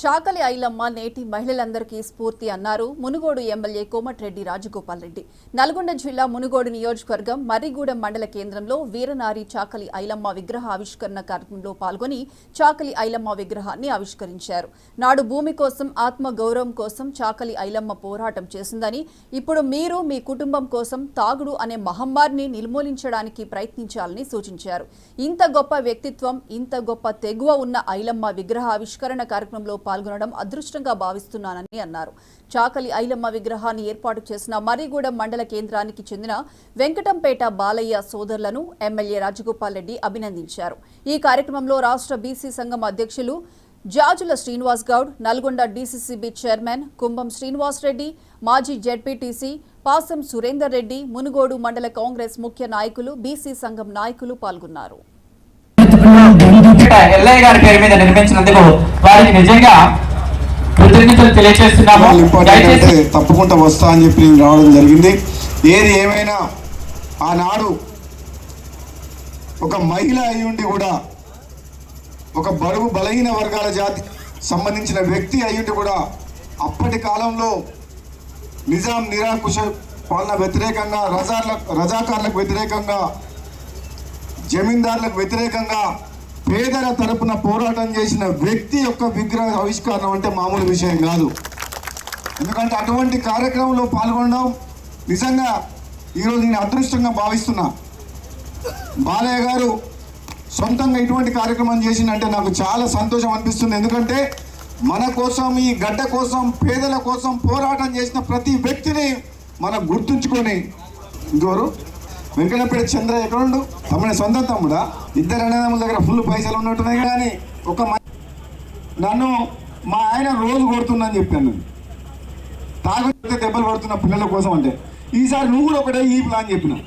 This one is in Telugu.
చాకలి ఐలమ్మ నేటి మహిళలందరికీ స్ఫూర్తి అన్నారు మునుగోడు ఎమ్మెల్యే కోమటిరెడ్డి రాజగోపాల్ రెడ్డి. నల్గొండ జిల్లా మునుగోడు నియోజకవర్గం మర్రిగూడెం మండల కేంద్రంలో వీరనారి చాకలి ఐలమ్మ విగ్రహ ఆవిష్కరణ కార్యక్రమంలో పాల్గొని చాకలి ఐలమ్మ విగ్రహాన్ని ఆవిష్కరించారు. నాడు భూమి కోసం, ఆత్మ గౌరవం కోసం చాకలి ఐలమ్మ పోరాటం చేసిందని, ఇప్పుడు మీరు మీ కుటుంబం కోసం తాగుడు అనే మహమ్మారిని నిర్మూలించడానికి ప్రయత్నించాలని సూచించారు. ఇంత గొప్ప వ్యక్తిత్వం, ఇంత గొప్ప తెగువ ఉన్న ఐలమ్మ విగ్రహ ఆవిష్కరణ కార్యక్రమంలో పాల్గొనడం అదృష్టంగా భావిస్తున్నానని అన్నారు. చాకలి ఐలమ్మ విగ్రహాన్ని ఏర్పాటు చేసిన మర్రిగూడెం మండల కేంద్రానికి చెందిన వెంకటంపేట బాలయ్య సోదరులను ఎమ్మెల్యే రాజగోపాల్ రెడ్డి అభినందించారు. ఈ కార్యక్రమంలో రాష్ట్ర బీసీ సంఘం అధ్యక్షులు జాజుల శ్రీనివాస్ గౌడ్, నల్గొండ డీసీసీబీ చైర్మన్ కుంభం శ్రీనివాస్ రెడ్డి, మాజీ జెడ్పీటీసీ పాసం సురేందర్ రెడ్డి, మునుగోడు మండల కాంగ్రెస్ ముఖ్య నాయకులు, బీసీ సంఘం నాయకులు పాల్గొన్నారు. ఎల్లయ్య గారి పేరు మీద నిర్మించినందుకు వారికి నిజంగా కృతజ్ఞతలు తెలియజేస్తున్నాము. తప్పకుండా వస్తా అని చెప్పి నేను రావడం జరిగింది. ఏది ఏమైనా ఆనాడు ఒక మహిళ అయి ఉండి కూడా, ఒక బడుగు బలహీన వర్గాల జాతి సంబంధించిన వ్యక్తి అయ్యుండి కూడా అప్పటి కాలంలో నిజాం నిరాకుశ పాలన వ్యతిరేకంగా, రజాకార్లకు వ్యతిరేకంగా, జమీందారులకు వ్యతిరేకంగా పేదల తరపున పోరాటం చేసిన వ్యక్తి యొక్క విగ్రహ ఆవిష్కరణ అంటే మామూలు విషయం కాదు. ఎందుకంటే అటువంటి కార్యక్రమంలో పాల్గొనడం నిజంగా ఈరోజు నేను అదృష్టంగా భావిస్తున్నా. బాలయ్య గారు సొంతంగా ఇటువంటి కార్యక్రమం చేసిందంటే నాకు చాలా సంతోషం అనిపిస్తుంది. ఎందుకంటే మన కోసం, ఈ గడ్డ కోసం, పేదల కోసం పోరాటం చేసిన ప్రతి వ్యక్తిని మనం గుర్తుంచుకొని, ఇంకోరు వెంకటపేట చంద్ర ఎక్కడుండు తమ్ముడే, సొంత తమ్ముడా, ఇద్దరు అన్నదమ్ముల దగ్గర ఫుల్ పైసలు ఉన్నట్టున్నాయి. కానీ నన్ను మా ఆయన రోజు కొడుతుందని చెప్పాను. తాగుతే దెబ్బలు పడుతున్న పిల్లల కోసం అంటే ఈసారి నువ్వు కూడా ఒకటే ఈ ప్లాన్ చెప్పిన.